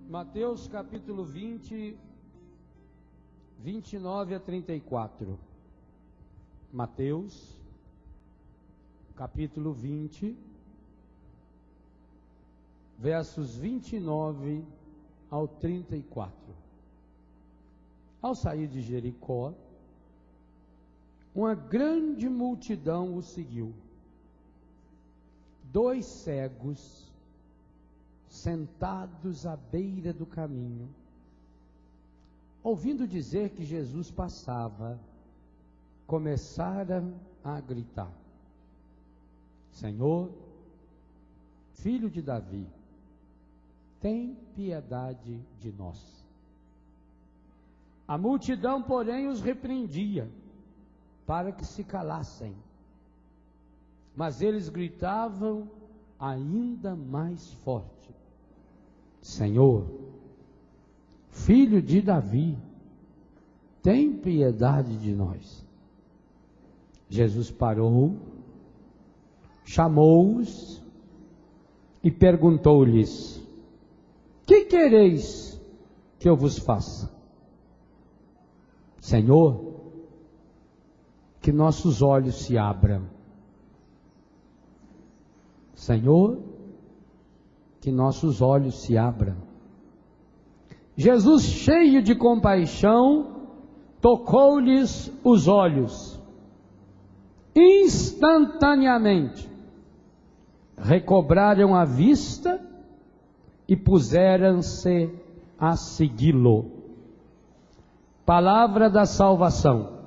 Mateus capítulo 20, 29 a 34. Mateus capítulo 20, versos 29 ao 34. Ao sair de Jericó, uma grande multidão o seguiu. 2 cegos sentados à beira do caminho, ouvindo dizer que Jesus passava, começaram a gritar: Senhor, filho de Davi, tem piedade de nós. A multidão, porém, os repreendia para que se calassem, mas eles gritavam ainda mais forte: Senhor, filho de Davi, tem piedade de nós. Jesus parou, chamou-os e perguntou-lhes: que quereis que eu vos faça? Senhor, que nossos olhos se abram. Senhor, que nossos olhos se abram. Jesus, cheio de compaixão, tocou-lhes os olhos. Instantaneamente, recobraram a vista e puseram-se a segui-lo. Palavra da salvação.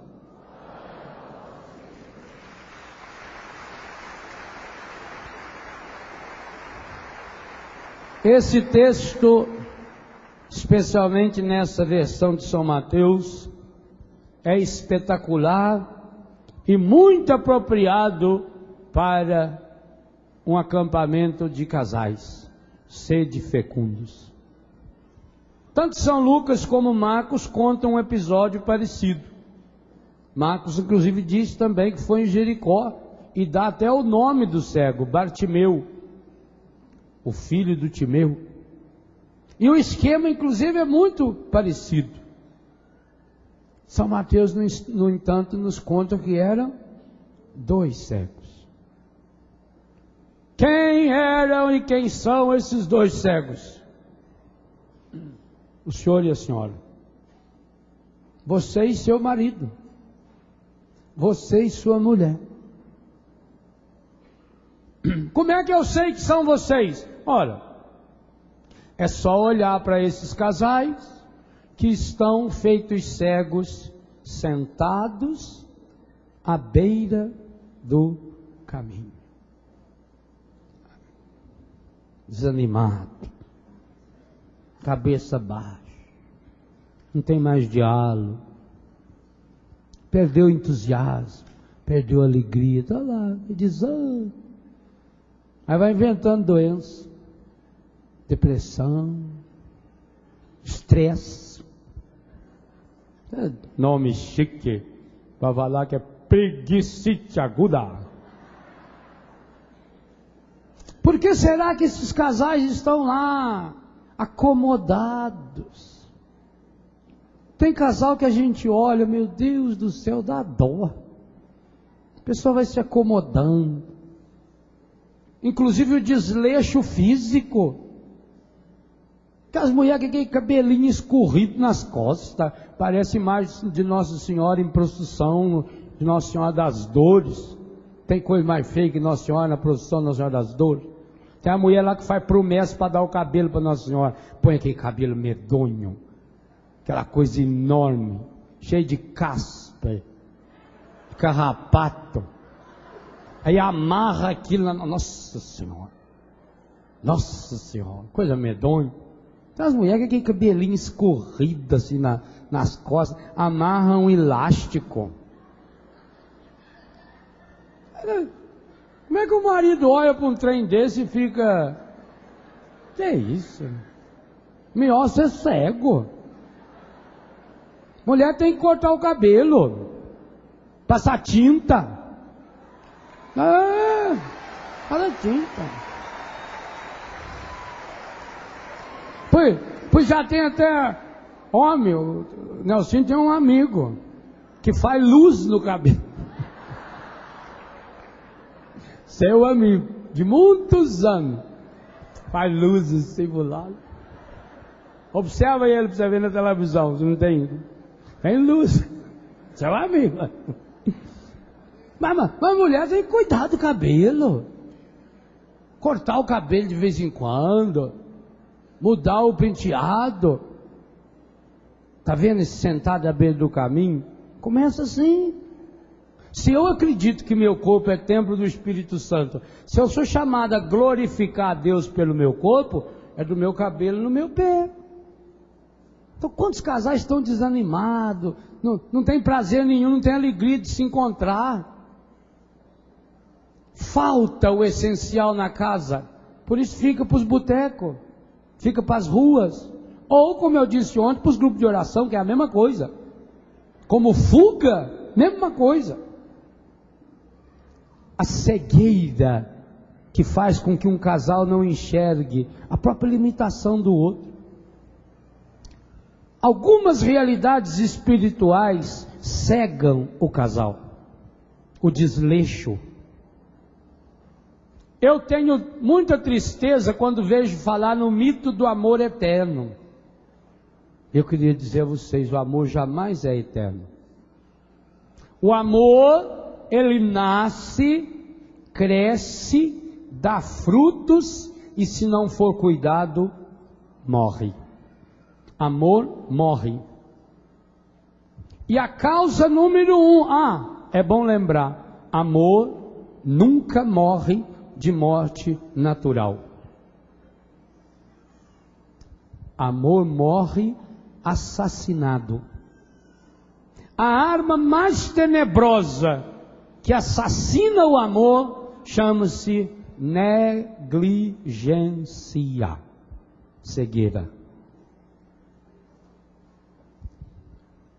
Esse texto, especialmente nessa versão de São Mateus, é espetacular e muito apropriado para um acampamento de casais. Sede fecundos. Tanto São Lucas como Marcos contam um episódio parecido. Marcos, inclusive, diz também que foi em Jericó e dá até o nome do cego, Bartimeu, o filho do Timeu. E o esquema, inclusive, é muito parecido. São Mateus, no entanto, nos conta que eram 2 cegos. Quem eram e quem são esses 2 cegos? O senhor e a senhora. Você e seu marido. Você e sua mulher. Como é que eu sei que são vocês? Ora, é só olhar para esses casais que estão feitos cegos, sentados à beira do caminho. Desanimado, cabeça baixa, não tem mais diálogo, perdeu o entusiasmo, perdeu a alegria, está lá, desânimo. Aí vai inventando doença, depressão, estresse, nome chique, para falar que é preguicite aguda. Por que será que esses casais estão lá, acomodados? Tem casal que a gente olha, meu Deus do céu, dá dó. A pessoa vai se acomodando. Inclusive o desleixo físico. Aquelas mulheres que tem cabelinho escorrido nas costas, parece imagem de Nossa Senhora em procissão, de Nossa Senhora das Dores. Tem coisa mais feia que Nossa Senhora na procissão de Nossa Senhora das Dores. Tem a mulher lá que faz promessa para dar o cabelo para Nossa Senhora. Põe aquele cabelo medonho, aquela coisa enorme, cheio de caspa, de carrapato. Aí amarra aquilo na... Nossa Senhora. Nossa Senhora. Coisa medonha. Tem as mulheres que tem cabelinho escorrido assim nas costas. Amarram um elástico. Como é que o marido olha para um trem desse e fica... Que é isso? Melhor ser cego. Mulher tem que cortar o cabelo. Passar tinta. Fala tinta. Pois já tem até homem, o Nelson tem um amigo que faz luz no cabelo. Seu amigo, de muitos anos, faz luz assim pro lado. Observa ele para você ver na televisão, se não tem luz. Seu amigo. Mas a mulher tem que cuidar do cabelo. Cortar o cabelo de vez em quando. Mudar o penteado. Está vendo esse sentado à beira do caminho? Começa assim. Se eu acredito que meu corpo é templo do Espírito Santo, se eu sou chamado a glorificar a Deus pelo meu corpo, é do meu cabelo no meu pé. Então quantos casais estão desanimados, não tem prazer nenhum, não tem alegria de se encontrar. Falta o essencial na casa, por isso fica para os botecos, fica para as ruas, ou como eu disse ontem, para os grupos de oração, que é a mesma coisa. Como fuga, mesma coisa. A cegueira que faz com que um casal não enxergue a própria limitação do outro. Algumas realidades espirituais cegam o casal. O desleixo. Eu tenho muita tristeza quando vejo falar no mito do amor eterno. Eu queria dizer a vocês, o amor jamais é eterno. O amor, ele nasce, cresce, dá frutos e se não for cuidado, morre. Amor morre. E a causa número 1, é bom lembrar, amor nunca morre de morte natural. Amor morre assassinado. A arma mais tenebrosa que assassina o amor chama-se negligência, cegueira.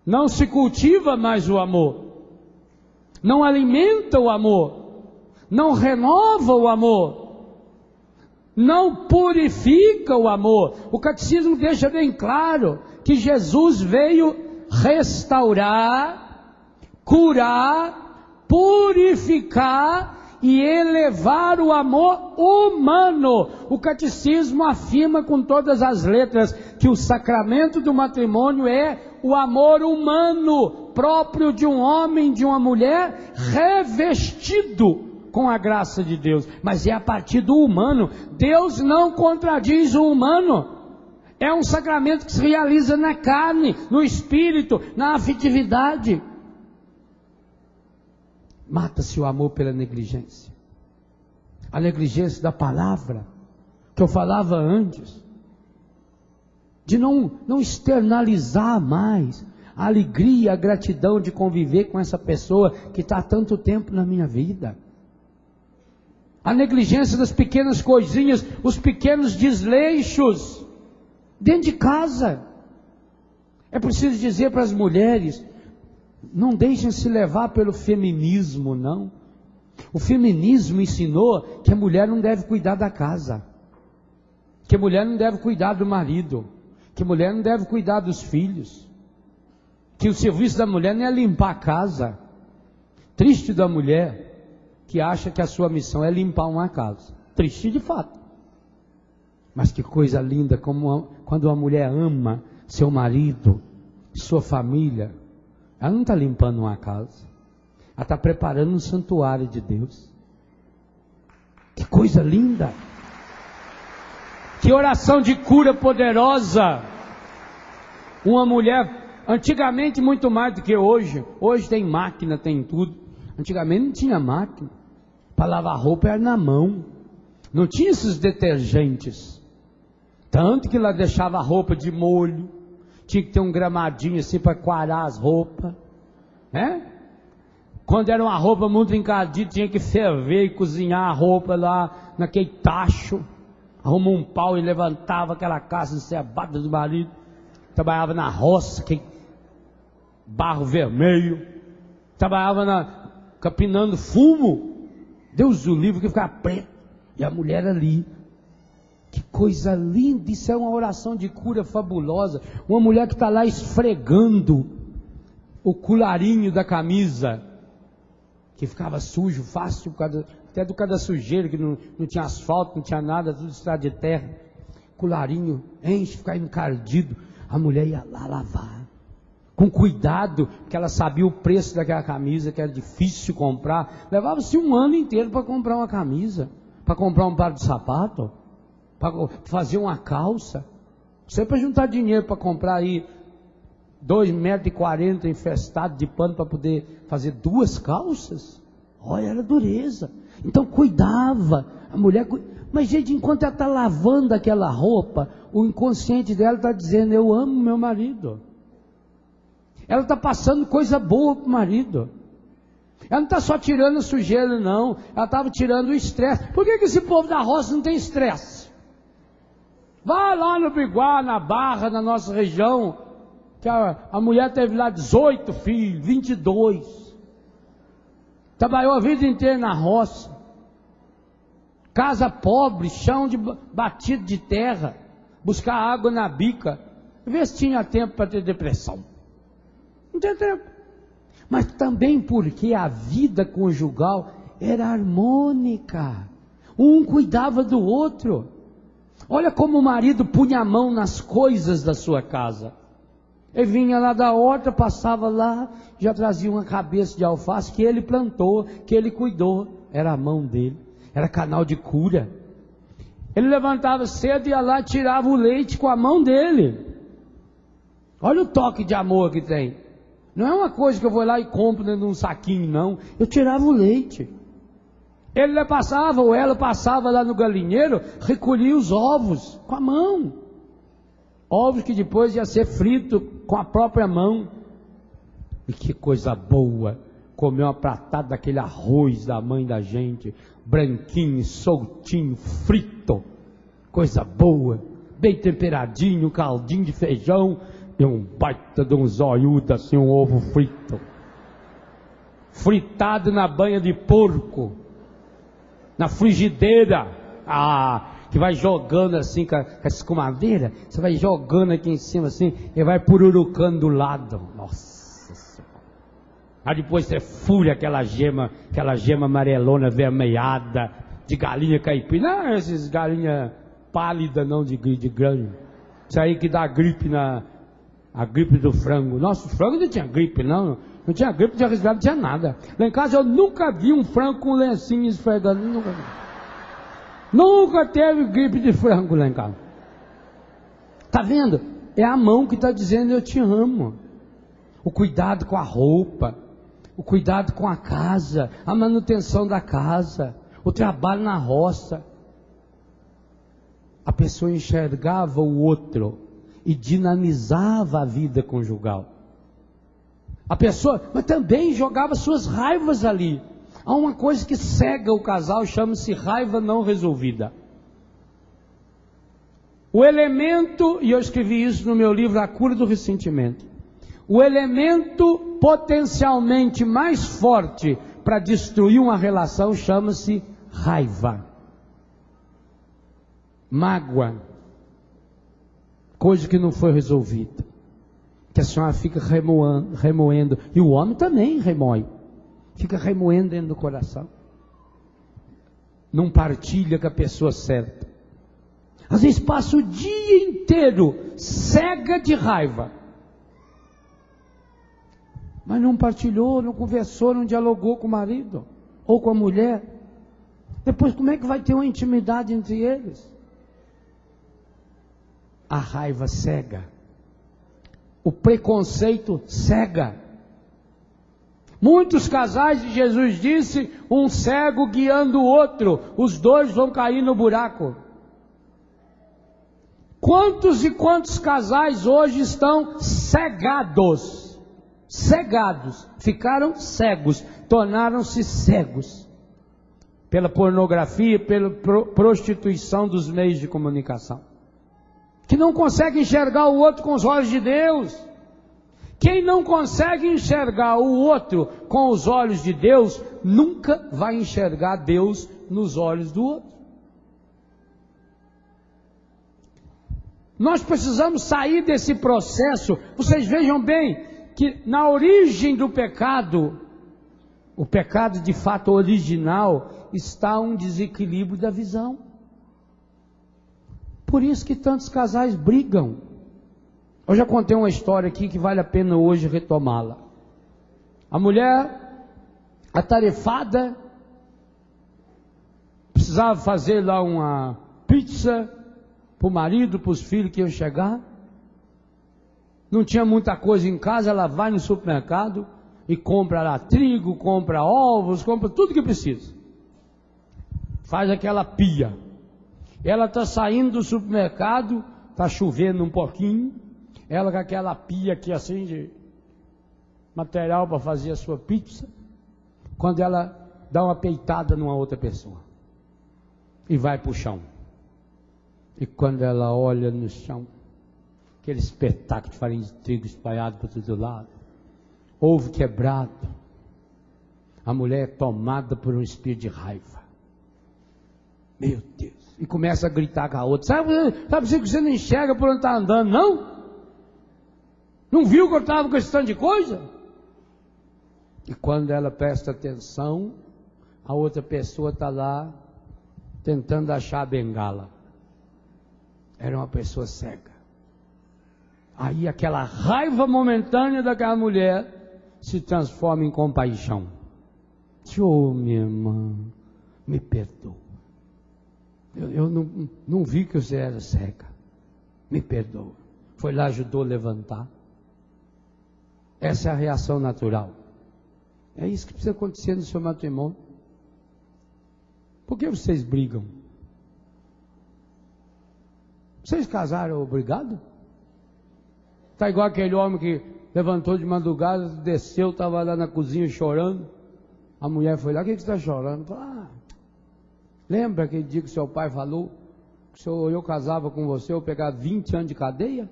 Não se cultiva mais o amor, não alimenta o amor, não renova o amor, não purifica o amor. O catecismo deixa bem claro que Jesus veio restaurar, curar, purificar e elevar o amor humano. O catecismo afirma com todas as letras que o sacramento do matrimônio é o amor humano, próprio de um homem, de uma mulher, revestido com a graça de Deus. Mas é a partir do humano. Deus não contradiz o humano. É um sacramento que se realiza na carne, no espírito, na afetividade. Mata-se o amor pela negligência. A negligência da palavra, que eu falava antes. De não externalizar mais a alegria, a gratidão de conviver com essa pessoa que está há tanto tempo na minha vida. A negligência das pequenas coisinhas, os pequenos desleixos dentro de casa. É preciso dizer para as mulheres, não deixem se levar pelo feminismo, não. O feminismo ensinou que a mulher não deve cuidar da casa, que a mulher não deve cuidar do marido, que a mulher não deve cuidar dos filhos, que o serviço da mulher não é limpar a casa. Triste da mulher que acha que a sua missão é limpar uma casa. Triste de fato. Mas que coisa linda quando uma mulher ama seu marido, sua família. Ela não está limpando uma casa, ela está preparando um santuário de Deus. Que coisa linda! Que oração de cura poderosa! Uma mulher, antigamente muito mais do que hoje. Hoje tem máquina, tem tudo. Antigamente não tinha máquina. Para lavar roupa era na mão. Não tinha esses detergentes. Tanto que ela deixava a roupa de molho. Tinha que ter um gramadinho assim para coarar as roupas. Né? Quando era uma roupa muito encardida, tinha que ferver e cozinhar a roupa lá naquele tacho. Arrumou um pau e levantava aquela casa encebada do marido. Trabalhava na roça, aquele barro vermelho. Trabalhava capinando fumo. Deus o livre que ficava preto. E a mulher ali, Que coisa linda, isso é uma oração de cura fabulosa. Uma mulher que está lá esfregando o colarinho da camisa, que ficava sujo, fácil, até do cada sujeira, que não tinha asfalto, não tinha nada, tudo estrada de terra. Colarinho, enche, fica encardido. A mulher ia lá lavar, com cuidado, porque ela sabia o preço daquela camisa, que era difícil comprar. Levava-se um ano inteiro para comprar uma camisa, para comprar um par de sapato, para fazer uma calça. Você para juntar dinheiro para comprar aí 2,40 metros infestado de pano para poder fazer 2 calças. Olha, era dureza. Então cuidava, a mulher. Mas gente, enquanto ela está lavando aquela roupa, o inconsciente dela está dizendo: eu amo meu marido. Ela está passando coisa boa para o marido. Ela não está só tirando a sujeira, não. Ela estava tirando o estresse. Por que esse povo da roça não tem estresse? Vai lá no Biguá, na Barra, na nossa região, que a mulher teve lá 18 filhos, 22. Trabalhou a vida inteira na roça. Casa pobre, chão batido de terra. Buscar água na bica. Vê se tinha tempo para ter depressão. Não tem tempo. Mas também porque a vida conjugal era harmônica. Um cuidava do outro. Olha como o marido punha a mão nas coisas da sua casa. Ele vinha lá da horta, passava lá, já trazia uma cabeça de alface que ele plantou, que ele cuidou. Era a mão dele, era canal de cura. Ele levantava cedo e ia lá e tirava o leite com a mão dele. Olha o toque de amor que tem. Não é uma coisa que eu vou lá e compro dentro de um saquinho, não. Eu tirava o leite. Ele passava, ou ela passava lá no galinheiro, recolhia os ovos com a mão. Ovos que depois ia ser frito com a própria mão. E que coisa boa, comer uma pratada daquele arroz da mãe da gente, branquinho, soltinho, frito. Coisa boa, bem temperadinho, caldinho de feijão e um baita de um zoiudo assim, um ovo frito. Fritado na banha de porco, na frigideira, que vai jogando assim com a escumadeira, você vai jogando aqui em cima assim, e vai pururucando do lado. Nossa Senhora. Aí depois você fura aquela gema amarelona, vermelhada, de galinha caipira. Não é essas galinhas pálidas não, de grande. Isso aí que dá gripe a gripe do frango. Nossa, o frango não tinha gripe não. Não tinha gripe, não tinha resfriado, não tinha nada. Lá em casa eu nunca vi um frango com lencinho esfregando. Nunca vi. Nunca teve gripe de frango lá em casa. Está vendo? É a mão que está dizendo eu te amo. O cuidado com a roupa, o cuidado com a casa, a manutenção da casa, o trabalho na roça. A pessoa enxergava o outro e dinamizava a vida conjugal. A pessoa, mas também jogava suas raivas ali. Há uma coisa que cega o casal, chama-se raiva não resolvida. O elemento, e eu escrevi isso no meu livro A Cura do Ressentimento, o elemento potencialmente mais forte para destruir uma relação chama-se raiva, mágoa, coisa que não foi resolvida, que a senhora fica remoendo, e o homem também remoe, fica remoendo dentro do coração, não partilha com a pessoa certa, às vezes passa o dia inteiro cega de raiva, mas não partilhou, não conversou, não dialogou com o marido ou com a mulher. Depois como é que vai ter uma intimidade entre eles? A raiva cega, o preconceito cega. Muitos casais, Jesus disse, um cego guiando o outro, os dois vão cair no buraco. Quantos e quantos casais hoje estão cegados, ficaram cegos, tornaram-se cegos, pela pornografia, pela prostituição dos meios de comunicação, que não consegue enxergar o outro com os olhos de Deus. Quem não consegue enxergar o outro com os olhos de Deus, nunca vai enxergar Deus nos olhos do outro. Nós precisamos sair desse processo. Vocês vejam bem que na origem do pecado, o pecado de fato original, está um desequilíbrio da visão. Por isso que tantos casais brigam. Eu já contei uma história aqui que vale a pena hoje retomá-la. A mulher, atarefada, precisava fazer lá uma pizza para o marido, para os filhos que iam chegar. Não tinha muita coisa em casa, ela vai no supermercado e compra lá trigo, compra ovos, compra tudo que precisa. Faz aquela pia. Ela está saindo do supermercado, está chovendo um pouquinho, ela com aquela pia aqui assim de material para fazer a sua pizza, quando ela dá uma peitada numa outra pessoa e vai para o chão. E quando ela olha no chão, aquele espetáculo de farinha de trigo espalhado por todo lado, ovo quebrado, a mulher é tomada por um espírito de raiva. Meu Deus! E começa a gritar com a outra. Sabe que você não enxerga por onde está andando, não? Não viu que eu estava com esse tanto de coisa? E quando ela presta atenção, a outra pessoa está lá tentando achar a bengala. Era uma pessoa cega. Aí aquela raiva momentânea daquela mulher se transforma em compaixão. Oh, minha irmã, me perdoa. Eu não vi que você era cega. Me perdoa. Foi lá, ajudou a levantar. Essa é a reação natural. É isso que precisa acontecer no seu matrimônio. Por que vocês brigam? Vocês casaram obrigado? Está igual aquele homem que levantou de madrugada, desceu, estava lá na cozinha chorando. A mulher foi lá, o que você está chorando? Falou, lembra aquele dia que seu pai falou que se eu casava com você, eu pegava 20 anos de cadeia?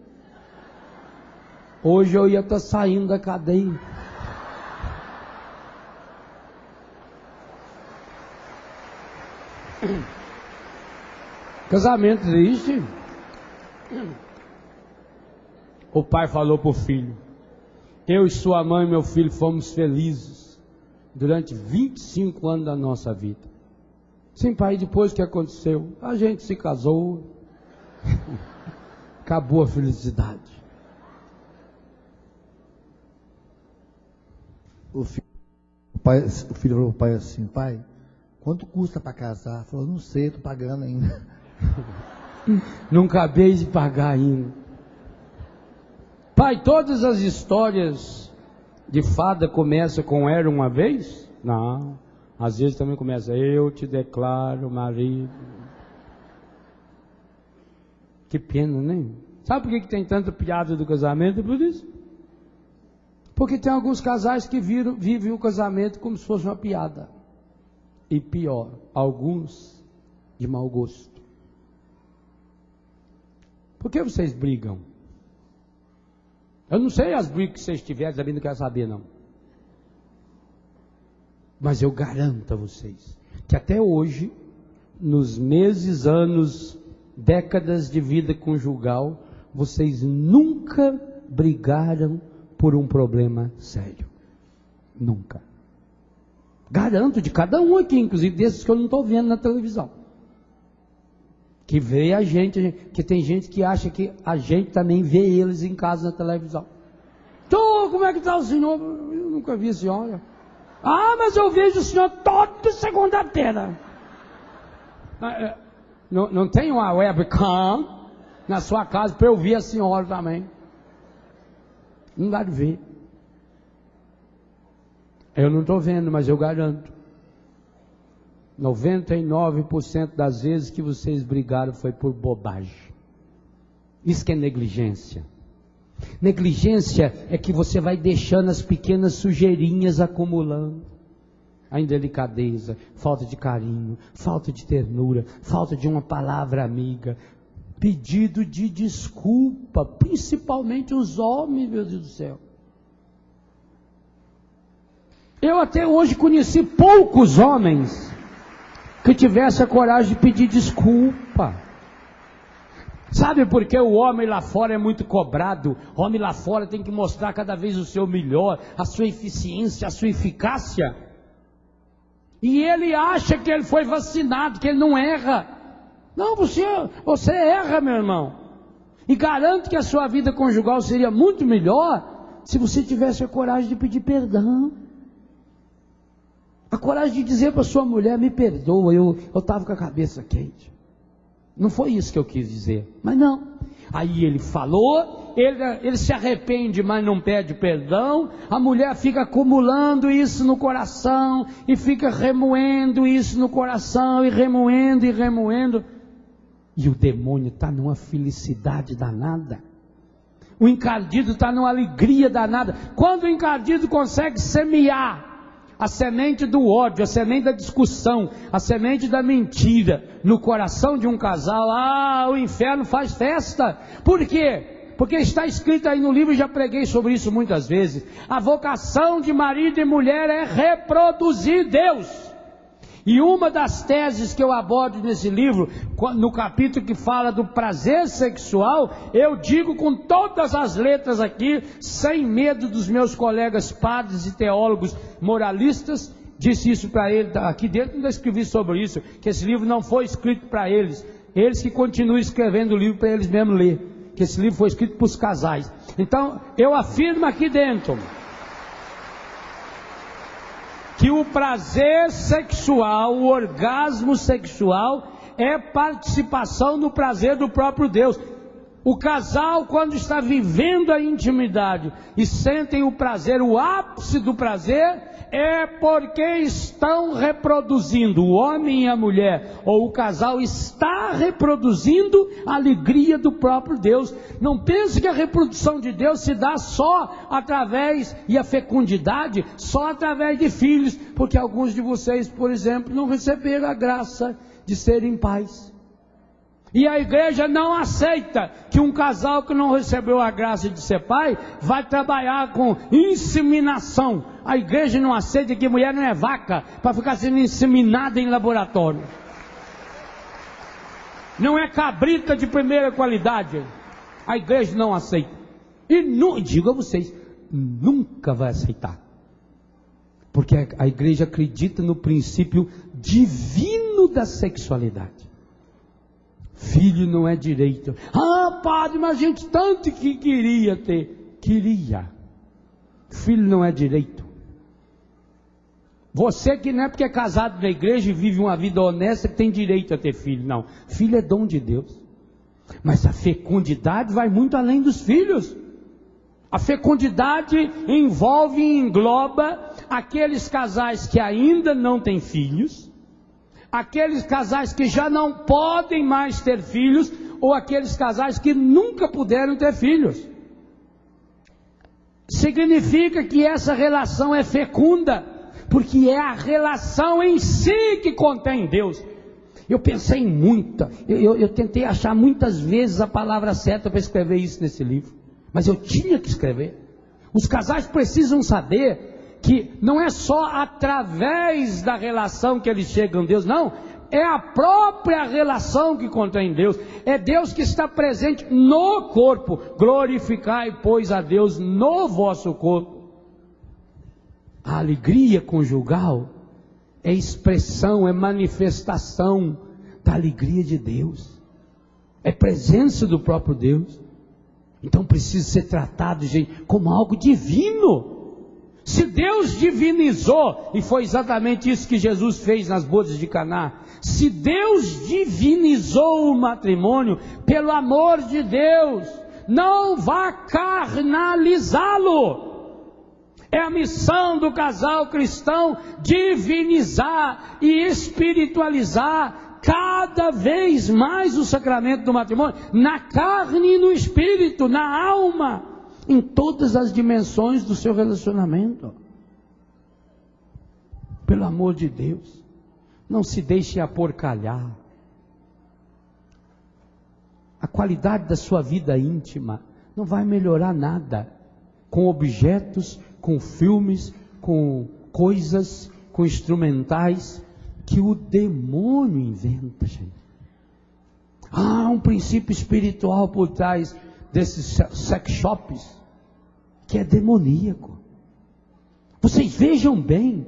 Hoje eu ia estar saindo da cadeia. Casamento triste. O pai falou para o filho: eu e sua mãe e meu filho fomos felizes durante 25 anos da nossa vida. Sim, pai, depois que aconteceu, a gente se casou. Acabou a felicidade. O filho falou para o pai assim: pai, quanto custa para casar? Falou, não sei, estou pagando ainda. Não acabei de pagar ainda. Pai, todas as histórias de fada começam com era uma vez? Não. Às vezes também começa, eu te declaro marido. Que pena, né? Sabe por que tem tanta piada do casamento? Por isso. Porque tem alguns casais que vivem o casamento como se fosse uma piada. E pior, alguns de mau gosto. Por que vocês brigam? Eu não sei as brigas que vocês tiverem, também não quero saber não. Mas eu garanto a vocês que até hoje, nos meses, anos, décadas de vida conjugal, vocês nunca brigaram por um problema sério. Nunca. Garanto de cada um aqui, inclusive desses que eu não estou vendo na televisão. Que vê a gente, que tem gente que acha que a gente também vê eles em casa na televisão. Então, como é que está o senhor? Eu nunca vi a senhora. Ah, mas eu vejo o senhor toda segunda-feira. Não tem uma webcam na sua casa para eu ver a senhora também. Não dá de ver. Eu não estou vendo, mas eu garanto. 99% das vezes que vocês brigaram foi por bobagem. Isso que é negligência. Negligência é que você vai deixando as pequenas sujeirinhas acumulando. A indelicadeza, falta de carinho, falta de ternura, falta de uma palavra amiga, pedido de desculpa, principalmente os homens, meu Deus do céu. Eu até hoje conheci poucos homens que tivessem a coragem de pedir desculpa. Sabe por que o homem lá fora é muito cobrado? O homem lá fora tem que mostrar cada vez o seu melhor, a sua eficiência, a sua eficácia. E ele acha que ele foi vacinado, que ele não erra. Não, você erra, meu irmão. E garanto que a sua vida conjugal seria muito melhor se você tivesse a coragem de pedir perdão. A coragem de dizer para sua mulher: me perdoa, eu estava com a cabeça quente. Não foi isso que eu quis dizer, mas não. Aí ele falou, ele se arrepende, mas não pede perdão. A mulher fica acumulando isso no coração, e fica remoendo isso no coração, e remoendo, e remoendo. E o demônio está numa felicidade danada. O encardido está numa alegria danada. Quando o encardido consegue semear a semente do ódio, a semente da discussão, a semente da mentira no coração de um casal, o inferno faz festa. Por quê? Porque está escrito aí no livro, já preguei sobre isso muitas vezes. A vocação de marido e mulher é reproduzir Deus. E uma das teses que eu abordo nesse livro, no capítulo que fala do prazer sexual, eu digo com todas as letras aqui, sem medo dos meus colegas padres e teólogos moralistas, disse isso para ele, aqui dentro não escrevi sobre isso, que esse livro não foi escrito para eles, eles que continuam escrevendo o livro para eles mesmos ler, que esse livro foi escrito para os casais. Então, eu afirmo aqui dentro que o prazer sexual, o orgasmo sexual, é participação no prazer do próprio Deus. O casal, quando está vivendo a intimidade e sentem o prazer, o ápice do prazer, é porque estão reproduzindo, o homem e a mulher, ou o casal está reproduzindo a alegria do próprio Deus. Não pense que a reprodução de Deus se dá só através, e a fecundidade, só através de filhos, porque alguns de vocês, por exemplo, não receberam a graça de serem pais. E a igreja não aceita que um casal que não recebeu a graça de ser pai vai trabalhar com inseminação. A igreja não aceita que mulher não é vaca para ficar sendo inseminada em laboratório. Não é cabrita de primeira qualidade. A igreja não aceita. E digo a vocês, nunca vai aceitar. Porque a igreja acredita no princípio divino da sexualidade. Filho não é direito. Padre, mas a gente tanto que queria ter. Queria. Filho não é direito. Você que não é porque é casado na igreja e vive uma vida honesta que tem direito a ter filho. Não. Filho é dom de Deus. Mas a fecundidade vai muito além dos filhos. A fecundidade envolve e engloba aqueles casais que ainda não têm filhos, aqueles casais que já não podem mais ter filhos, ou aqueles casais que nunca puderam ter filhos. Significa que essa relação é fecunda, porque é a relação em si que contém Deus. Eu pensei eu tentei achar muitas vezes a palavra certa para escrever isso nesse livro, mas eu tinha que escrever. Os casais precisam saber que não é só através da relação que eles chegam a Deus, não, é a própria relação que contém Deus, é Deus que está presente no corpo. Glorificai, pois, a Deus no vosso corpo. A alegria conjugal é expressão, é manifestação da alegria de Deus, é presença do próprio Deus. Então precisa ser tratado, gente, como algo divino. Se Deus divinizou, e foi exatamente isso que Jesus fez nas bodas de Caná, se Deus divinizou o matrimônio, pelo amor de Deus, não vá carnalizá-lo. É a missão do casal cristão divinizar e espiritualizar cada vez mais o sacramento do matrimônio, na carne e no espírito, na alma, em todas as dimensões do seu relacionamento. Pelo amor de Deus, não se deixe aporcalhar. A qualidade da sua vida íntima não vai melhorar nada com objetos, com filmes, com coisas, com instrumentais que o demônio inventa, gente. Há um princípio espiritual por trás desses sex shops que é demoníaco. Vocês vejam bem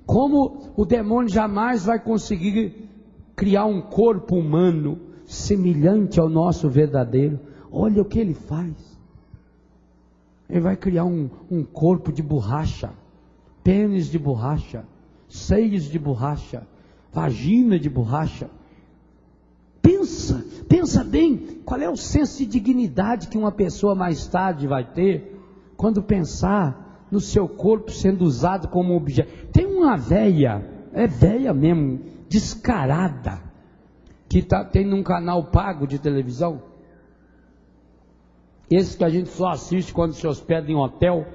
como o demônio jamais vai conseguir criar um corpo humano semelhante ao nosso verdadeiro. Olha o que ele faz. Ele vai criar um corpo de borracha, pênis de borracha, seios de borracha, vagina de borracha. Pensa bem, qual é o senso de dignidade que uma pessoa mais tarde vai ter quando pensar no seu corpo sendo usado como objeto. Tem uma véia, é véia mesmo, descarada, que tem num canal pago de televisão, esse que a gente só assiste quando se hospeda em hotel,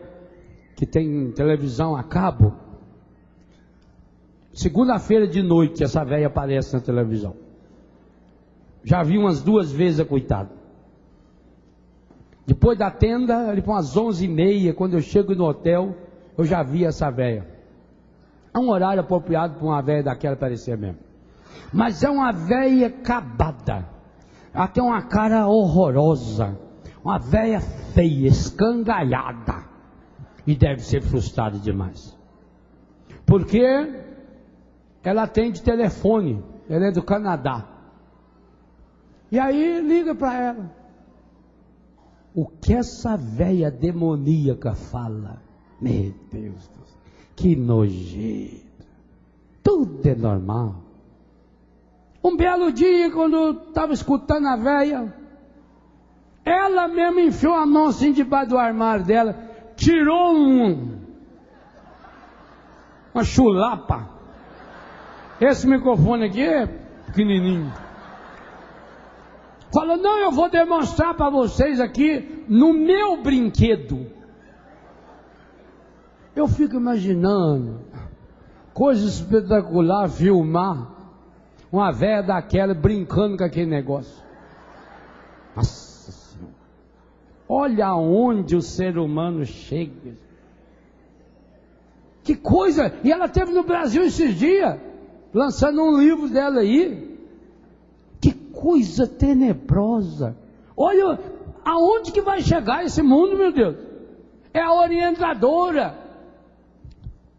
que tem televisão a cabo. Segunda-feira de noite essa véia aparece na televisão. Já vi umas 2 vezes a coitada. Depois da tenda, ali para umas 11h30, quando eu chego no hotel, eu já vi essa véia. É um horário apropriado para uma véia daquela aparecer mesmo. Mas é uma véia acabada. Ela tem uma cara horrorosa. Uma véia feia, escangalhada. E deve ser frustrada demais. Porque ela atende telefone. Ela é do Canadá. E aí liga para ela. O que essa véia demoníaca fala? Meu Deus do céu, que nojento. Tudo é normal. Um belo dia, quando eu estava escutando a véia, ela mesmo enfiou a mão assim debaixo do armário dela, tirou uma chulapa. Esse microfone aqui é pequenininho. Falou, não, eu vou demonstrar para vocês aqui no meu brinquedo. Eu fico imaginando, coisa espetacular, filmar uma velha daquela brincando com aquele negócio. Nossa Senhora. Olha aonde o ser humano chega. Que coisa! E ela esteve no Brasil esses dias, lançando um livro dela aí. Que coisa tenebrosa. Olha aonde que vai chegar esse mundo, meu Deus. É a orientadora.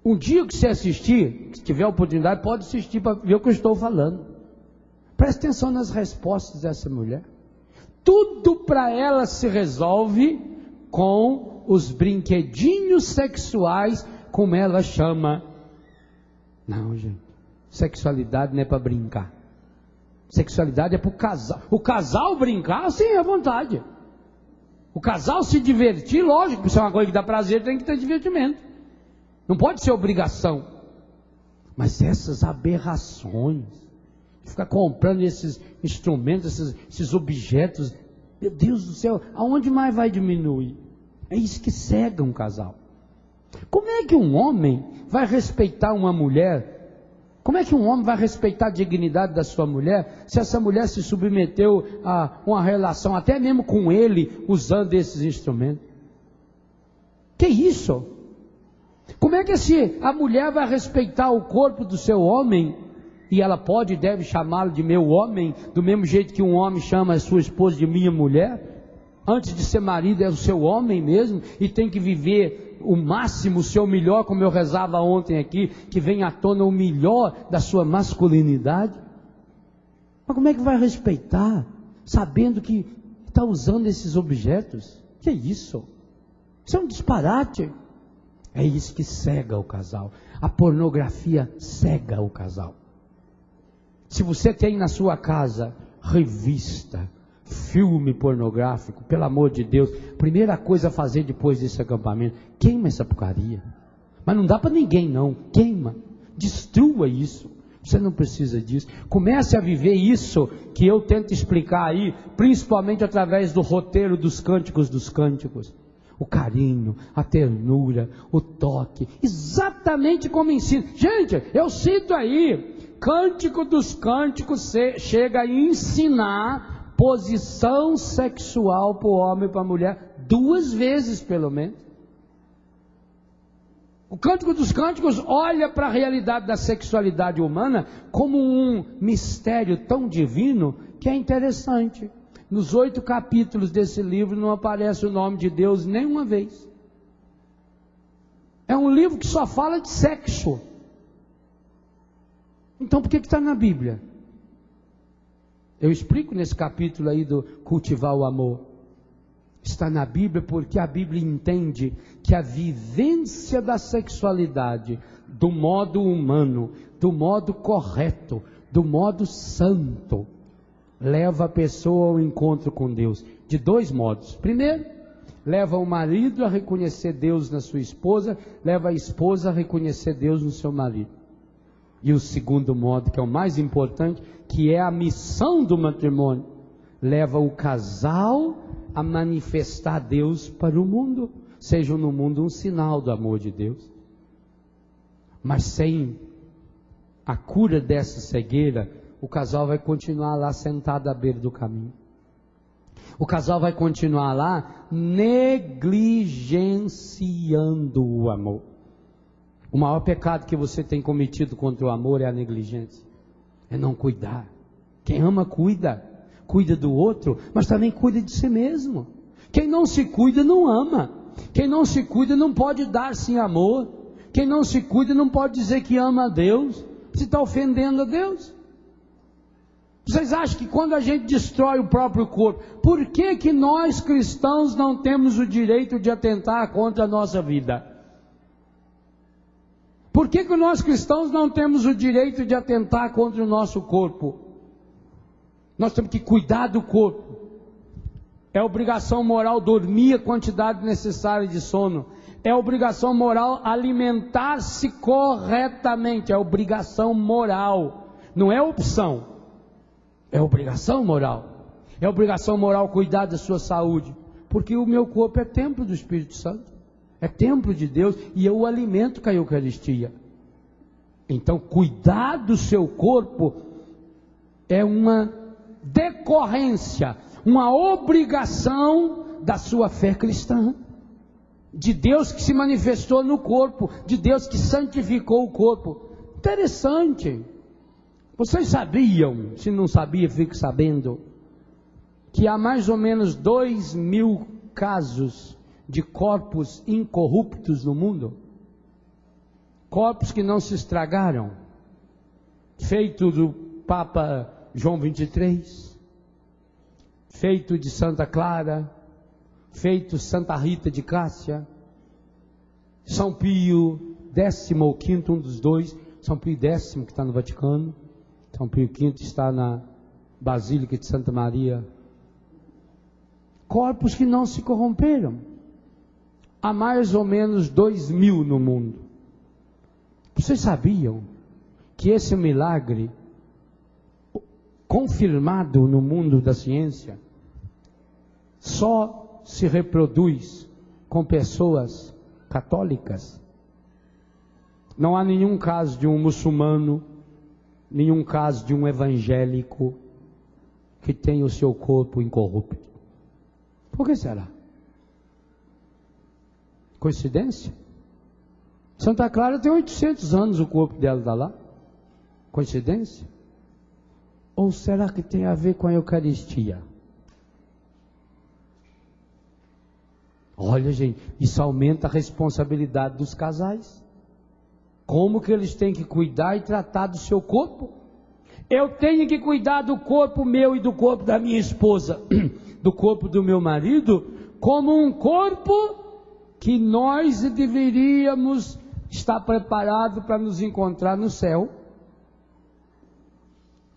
Um dia que você assistir, se tiver oportunidade, pode assistir para ver o que eu estou falando. Preste atenção nas respostas dessa mulher. Tudo para ela se resolve com os brinquedinhos sexuais, como ela chama. Não, gente. Sexualidade não é para brincar. Sexualidade é para o casal. O casal brincar, sim, à vontade. O casal se divertir, lógico, se é uma coisa que dá prazer, tem que ter divertimento. Não pode ser obrigação. Mas essas aberrações, ficar comprando esses instrumentos, esses objetos, meu Deus do céu, aonde mais vai diminuir? É isso que cega um casal. Como é que um homem vai respeitar uma mulher? Como é que um homem vai respeitar a dignidade da sua mulher, se essa mulher se submeteu a uma relação, até mesmo com ele, usando esses instrumentos? Que isso? Como é que a mulher vai respeitar o corpo do seu homem, e ela pode e deve chamá-lo de meu homem, do mesmo jeito que um homem chama a sua esposa de minha mulher? Antes de ser marido é o seu homem mesmo, e tem que viver o máximo, o seu melhor, como eu rezava ontem aqui, que vem à tona o melhor da sua masculinidade. Mas como é que vai respeitar, sabendo que está usando esses objetos? Que é isso? Isso é um disparate. É isso que cega o casal. A pornografia cega o casal. Se você tem na sua casa revista, filme pornográfico, pelo amor de Deus, primeira coisa a fazer depois desse acampamento, queima essa porcaria. Mas não dá para ninguém não, queima, destrua isso. Você não precisa disso. Comece a viver isso que eu tento explicar aí, principalmente através do roteiro dos cânticos dos cânticos. O carinho, a ternura, o toque, exatamente como ensina. Gente, eu cito aí, Cântico dos Cânticos chega a ensinar posição sexual para o homem e para a mulher 2 vezes pelo menos. O Cântico dos Cânticos olha para a realidade da sexualidade humana como um mistério tão divino que é interessante. Nos 8 capítulos desse livro não aparece o nome de Deus nenhuma vez. É um livro que só fala de sexo. Então por que está na Bíblia? Eu explico nesse capítulo aí do cultivar o amor. Está na Bíblia porque a Bíblia entende que a vivência da sexualidade, do modo humano, do modo correto, do modo santo, leva a pessoa ao encontro com Deus, de 2 modos. Primeiro, leva o marido a reconhecer Deus na sua esposa, leva a esposa a reconhecer Deus no seu marido. E o segundo modo, que é o mais importante, que é a missão do matrimônio, leva o casal a manifestar Deus para o mundo, seja no mundo um sinal do amor de Deus. Mas sem a cura dessa cegueira, o casal vai continuar lá sentado à beira do caminho. O casal vai continuar lá negligenciando o amor. O maior pecado que você tem cometido contra o amor é a negligência, é não cuidar. Quem ama cuida do outro, mas também cuida de si mesmo. Quem não se cuida não ama. Quem não se cuida não pode dar sim amor. Quem não se cuida não pode dizer que ama a Deus, se está ofendendo a Deus. Vocês acham que quando a gente destrói o próprio corpo, por que que nós cristãos não temos o direito de atentar contra a nossa vida? Por que que nós cristãos não temos o direito de atentar contra o nosso corpo? Nós temos que cuidar do corpo. É obrigação moral dormir a quantidade necessária de sono. É obrigação moral alimentar-se corretamente. É obrigação moral. Não é opção. É obrigação moral. É obrigação moral cuidar da sua saúde. Porque o meu corpo é templo do Espírito Santo. É templo de Deus. E eu o alimento com a Eucaristia. Então cuidar do seu corpo é uma decorrência, uma obrigação da sua fé cristã, de Deus que se manifestou no corpo, de Deus que santificou o corpo. Interessante. Vocês sabiam, se não sabia, fique sabendo, que há mais ou menos 2.000 casos de corpos incorruptos no mundo? Corpos que não se estragaram, feito do Papa João 23, feito de Santa Clara, feito Santa Rita de Cássia, São Pio X ou V, um dos dois, São Pio X que está no Vaticano, São Pio V está na Basílica de Santa Maria. Corpos que não se corromperam. Há mais ou menos 2.000 no mundo. Vocês sabiam que esse milagre, confirmado no mundo da ciência, só se reproduz com pessoas católicas? Não há nenhum caso de um muçulmano, nenhum caso de um evangélico que tenha o seu corpo incorrupto. Por que será? Coincidência? Santa Clara tem 800 anos, o corpo dela está lá. Coincidência? Ou será que tem a ver com a Eucaristia? Olha, gente, isso aumenta a responsabilidade dos casais. Como que eles têm que cuidar e tratar do seu corpo? Eu tenho que cuidar do corpo meu e do corpo da minha esposa, do corpo do meu marido, como um corpo que nós deveríamos estar preparados para nos encontrar no céu.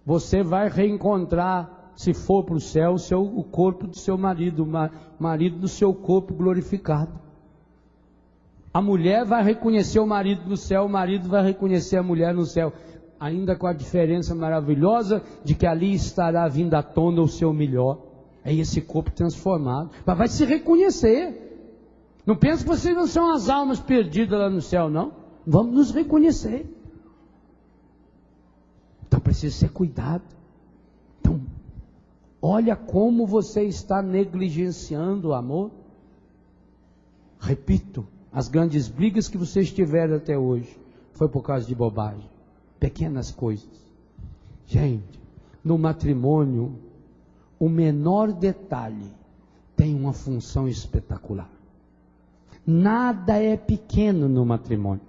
Você vai reencontrar, se for para o céu, o corpo do seu marido, o marido do seu corpo glorificado. A mulher vai reconhecer o marido no céu, o marido vai reconhecer a mulher no céu, ainda com a diferença maravilhosa de que ali estará vindo à tona o seu melhor. É esse corpo transformado, mas vai se reconhecer. Não pense que vocês não são as almas perdidas lá no céu, não. Vamos nos reconhecer. Então precisa ser cuidado. Então, olha como você está negligenciando o amor. Repito, as grandes brigas que vocês tiveram até hoje, foi por causa de bobagem, pequenas coisas. Gente, no matrimônio, o menor detalhe tem uma função espetacular. Nada é pequeno no matrimônio.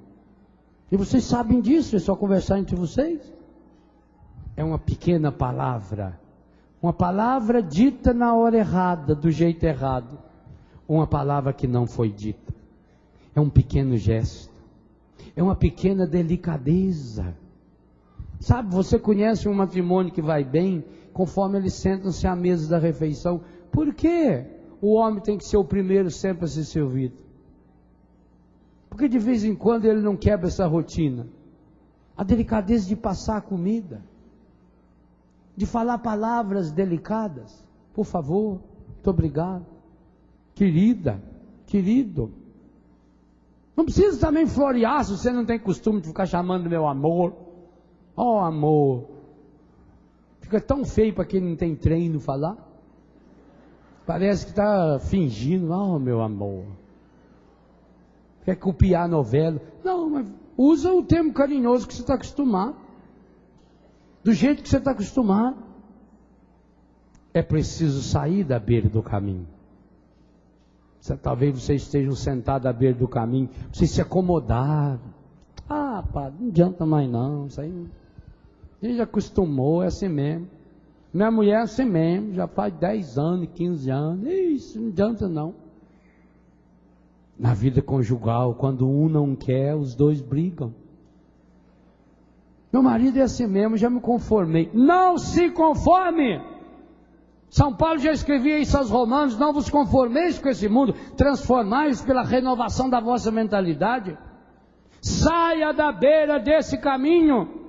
E vocês sabem disso, é só conversar entre vocês. É uma pequena palavra. Uma palavra dita na hora errada, do jeito errado. Uma palavra que não foi dita. É um pequeno gesto. É uma pequena delicadeza. Sabe, você conhece um matrimônio que vai bem, conforme eles sentam-se à mesa da refeição. Por quê o homem tem que ser o primeiro sempre a ser servido? Porque de vez em quando ele não quebra essa rotina. A delicadeza de passar a comida. De falar palavras delicadas. Por favor, muito obrigado. Querida, querido. Não precisa também florear se você não tem costume de ficar chamando meu amor. Oh, amor. Fica tão feio para quem não tem treino falar. Parece que está fingindo. Oh, meu amor. Quer copiar a novela. Não, mas usa o termo carinhoso que você está acostumado. Do jeito que você está acostumado. É preciso sair da beira do caminho. Talvez vocês estejam sentados à beira do caminho. Vocês se acomodaram. Ah, pá, não adianta mais não. Isso aí a gente já acostumou, é assim mesmo. Minha mulher é assim mesmo. Já faz 10 anos, 15 anos. Isso não adianta não. Na vida conjugal, quando um não quer, os dois brigam. Meu marido é assim mesmo, já me conformei. Não se conforme! São Paulo já escrevia isso aos romanos: não vos conformeis com esse mundo, transformai-vos pela renovação da vossa mentalidade. Saia da beira desse caminho.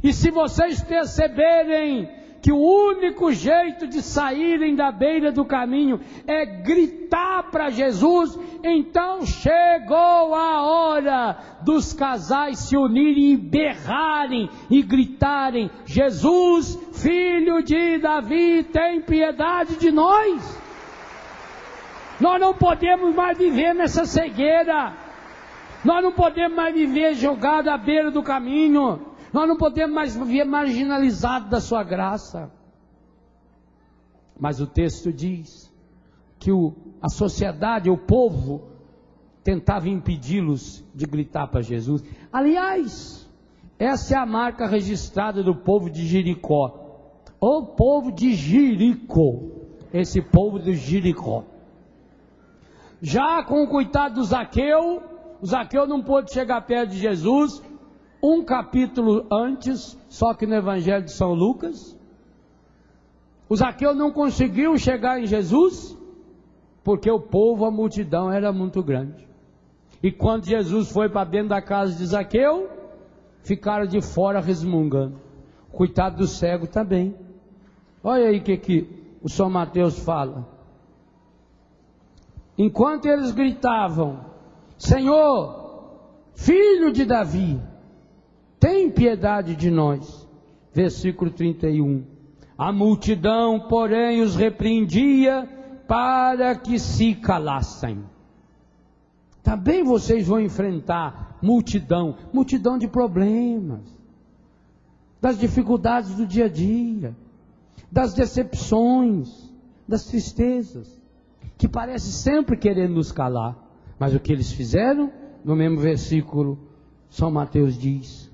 E se vocês perceberem que o único jeito de saírem da beira do caminho é gritar para Jesus, então chegou a hora dos casais se unirem e berrarem e gritarem: Jesus, filho de Davi, tem piedade de nós. Nós não podemos mais viver nessa cegueira. Nós não podemos mais viver jogado à beira do caminho. Nós não podemos mais viver marginalizados da sua graça. Mas o texto diz que a sociedade, o povo, tentava impedi-los de gritar para Jesus. Aliás, essa é a marca registrada do povo de Jericó. O povo de Jericó. Esse povo de Jericó. Já com o coitado do Zaqueu, o Zaqueu não pôde chegar perto de Jesus. Um capítulo antes, só que no Evangelho de São Lucas, o Zaqueu não conseguiu chegar em Jesus, porque o povo, a multidão era muito grande. E quando Jesus foi para dentro da casa de Zaqueu, ficaram de fora resmungando. Coitado do cego também. Olha aí o que o São Mateus fala. Enquanto eles gritavam: Senhor, filho de Davi, tem piedade de nós. Versículo 31. A multidão, porém, os repreendia para que se calassem. Também vocês vão enfrentar multidão de problemas, das dificuldades do dia a dia, das decepções, das tristezas, que parece sempre querer nos calar. Mas o que eles fizeram? No mesmo versículo, São Mateus diz: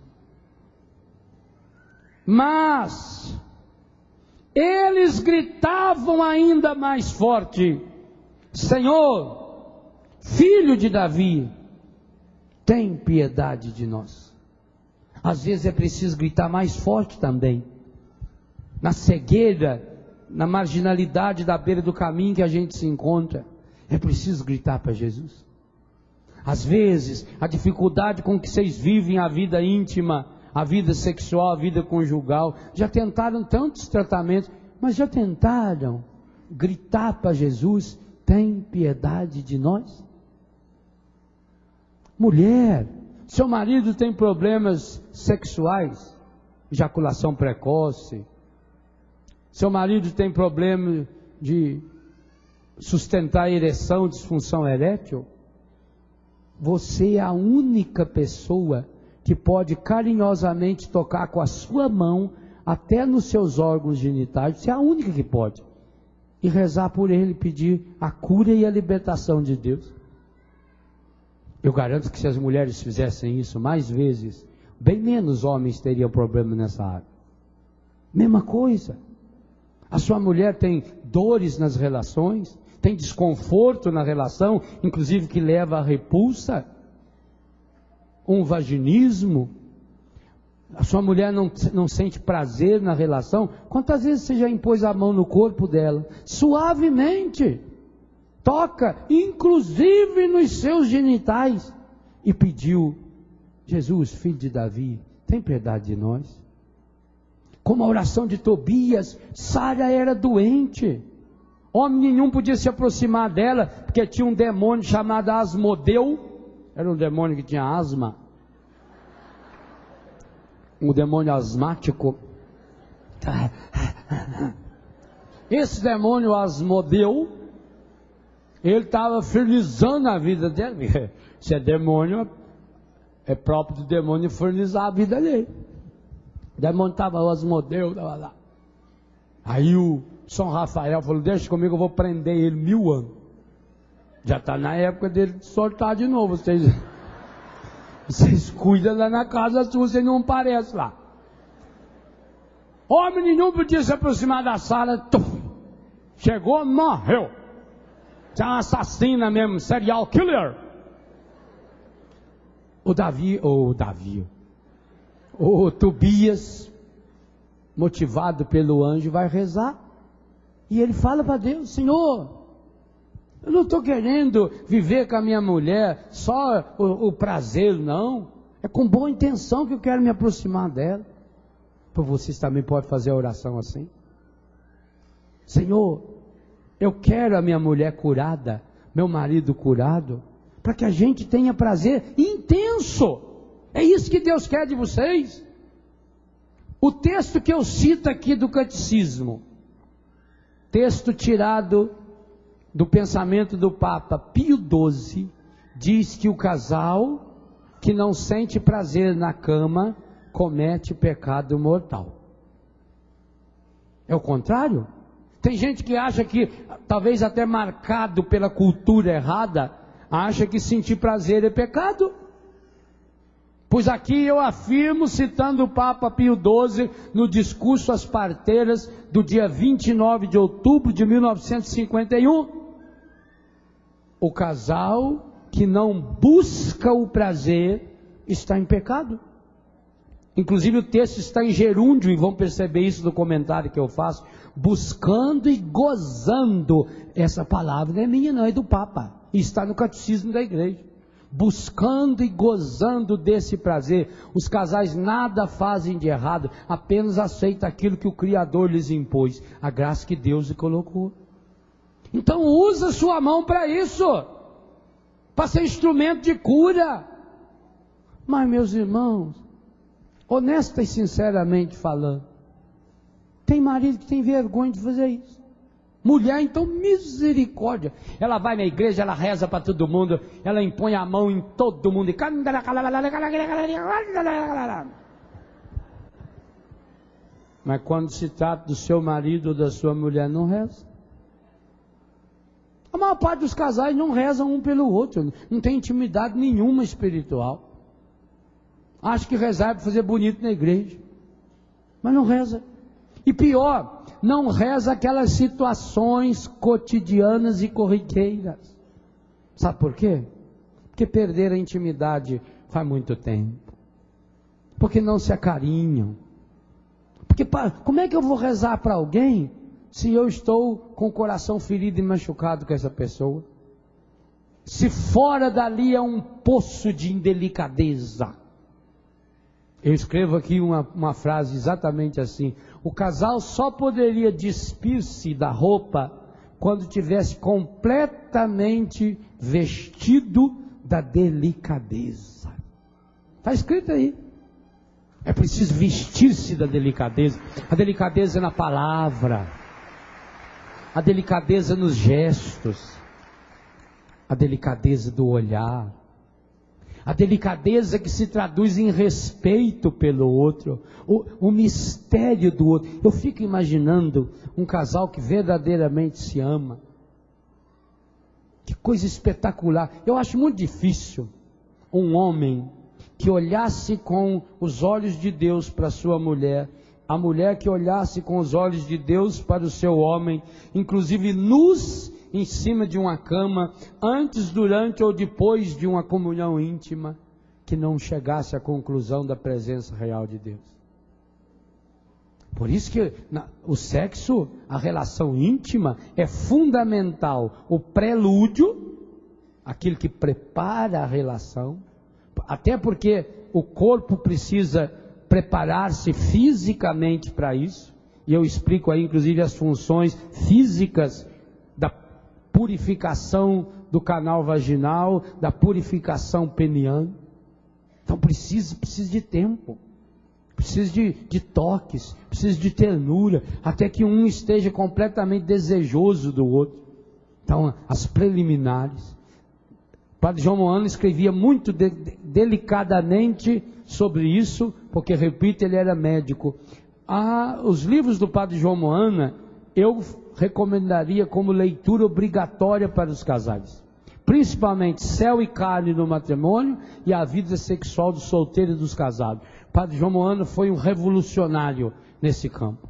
mas eles gritavam ainda mais forte: Senhor, filho de Davi, tem piedade de nós. Às vezes é preciso gritar mais forte também. Na cegueira, na marginalidade da beira do caminho que a gente se encontra, é preciso gritar para Jesus. Às vezes, a dificuldade com que vocês vivem a vida íntima, a vida sexual, a vida conjugal, já tentaram tantos tratamentos, mas já tentaram gritar para Jesus: tem piedade de nós? Mulher, seu marido tem problemas sexuais, ejaculação precoce, seu marido tem problema de sustentar a ereção, disfunção erétil, você é a única pessoa que pode carinhosamente tocar com a sua mão até nos seus órgãos genitais. Você é a única que pode. E rezar por ele, pedir a cura e a libertação de Deus. Eu garanto que se as mulheres fizessem isso mais vezes, bem menos homens teriam problema nessa área. Mesma coisa. A sua mulher tem dores nas relações, tem desconforto na relação, inclusive que leva à repulsa, um vaginismo. A sua mulher não sente prazer na relação. Quantas vezes você já impôs a mão no corpo dela? Suavemente. Toca, inclusive nos seus genitais. E pediu: Jesus, filho de Davi, tem piedade de nós. Como a oração de Tobias, Sara era doente. Homem nenhum podia se aproximar dela, porque tinha um demônio chamado Asmodeu. Era um demônio que tinha asma. Um demônio asmático. Esse demônio Asmodeu, ele estava infernizando a vida dele. Se é demônio, é próprio do demônio infernizar a vida dele. O demônio estava, o Asmodeu estava lá. Aí o São Rafael falou: deixa comigo, eu vou prender ele 1000 anos. Já está na época dele soltar de novo. Vocês cuidam lá na casa sua, vocês não aparecem lá. Homem nenhum podia se aproximar da sala. Chegou, morreu. Você é uma assassina mesmo, serial killer. O Tobias, motivado pelo anjo, vai rezar. E ele fala para Deus: Senhor, eu não estou querendo viver com a minha mulher só o prazer, não. É com boa intenção que eu quero me aproximar dela. Para vocês também podem fazer a oração assim. Senhor, eu quero a minha mulher curada, meu marido curado, para que a gente tenha prazer intenso. É isso que Deus quer de vocês. O texto que eu cito aqui do Catecismo, texto tirado do pensamento do Papa Pio XII, diz que o casal que não sente prazer na cama comete pecado mortal. É o contrário? Tem gente que acha que, talvez até marcado pela cultura errada, acha que sentir prazer é pecado. Pois aqui eu afirmo, citando o Papa Pio XII, no discurso às parteiras do dia 29 de outubro de 1951, o casal que não busca o prazer está em pecado. Inclusive o texto está em gerúndio, e vão perceber isso no comentário que eu faço, buscando e gozando. Essa palavra não é minha, não, é do Papa, e está no catecismo da igreja. Buscando e gozando desse prazer. Os casais nada fazem de errado, apenas aceitam aquilo que o Criador lhes impôs, a graça que Deus lhe colocou. Então usa sua mão para isso, para ser instrumento de cura. Mas meus irmãos, honesta e sinceramente falando, tem marido que tem vergonha de fazer isso. Mulher, então, misericórdia. Ela vai na igreja, ela reza para todo mundo, ela impõe a mão em todo mundo. Mas quando se trata do seu marido ou da sua mulher, não reza. A maior parte dos casais não rezam um pelo outro, não tem intimidade nenhuma espiritual. Acha que rezar é para fazer bonito na igreja, mas não reza. E pior, não reza aquelas situações cotidianas e corriqueiras. Sabe por quê? Porque perderam a intimidade faz muito tempo. Porque não se acarinham. Porque como é que eu vou rezar para alguém se eu estou com o coração ferido e machucado com essa pessoa? Se fora dali é um poço de indelicadeza. Eu escrevo aqui uma frase exatamente assim: o casal só poderia despir-se da roupa quando tivesse completamente vestido da delicadeza. Está escrito aí. É preciso vestir-se da delicadeza. A delicadeza na palavra, a delicadeza nos gestos, a delicadeza do olhar, A delicadeza que se traduz em respeito pelo outro, o mistério do outro. Eu fico imaginando um casal que verdadeiramente se ama. Que coisa espetacular. Eu acho muito difícil um homem que olhasse com os olhos de Deus para sua mulher, a mulher que olhasse com os olhos de Deus para o seu homem, inclusive nus em cima de uma cama, antes, durante ou depois de uma comunhão íntima, que não chegasse à conclusão da presença real de Deus. Por isso que o sexo, a relação íntima, é fundamental. O prelúdio, aquilo que prepara a relação, até porque o corpo precisa preparar-se fisicamente para isso, e eu explico aí inclusive as funções físicas da purificação do canal vaginal, da purificação peniana. Então precisa de tempo, precisa de toques, precisa de ternura, até que um esteja completamente desejoso do outro. Então as preliminares. O padre João Moana escrevia muito delicadamente sobre isso, porque, repito, ele era médico. Os livros do padre João Moana, eu recomendaria como leitura obrigatória para os casais. Principalmente Céu e Carne no Matrimônio e a Vida Sexual do Solteiro e dos Casados. O padre João Moana foi um revolucionário nesse campo.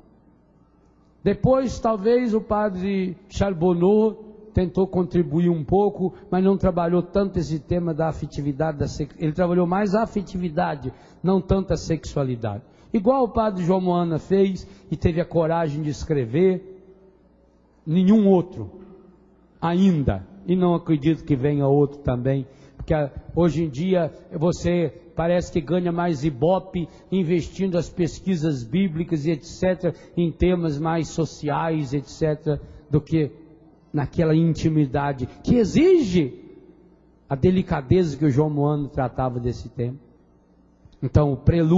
Depois, talvez, o padre Charbonneau tentou contribuir um pouco, mas não trabalhou tanto esse tema da afetividade, ele trabalhou mais a afetividade, não tanto a sexualidade. Igual o padre João Moana fez e teve a coragem de escrever, nenhum outro ainda, e não acredito que venha outro também, porque hoje em dia você parece que ganha mais ibope investindo as pesquisas bíblicas e etc, em temas mais sociais, etc, do que naquela intimidade que exige a delicadeza que o João Moana tratava desse tema. Então, o prelúdio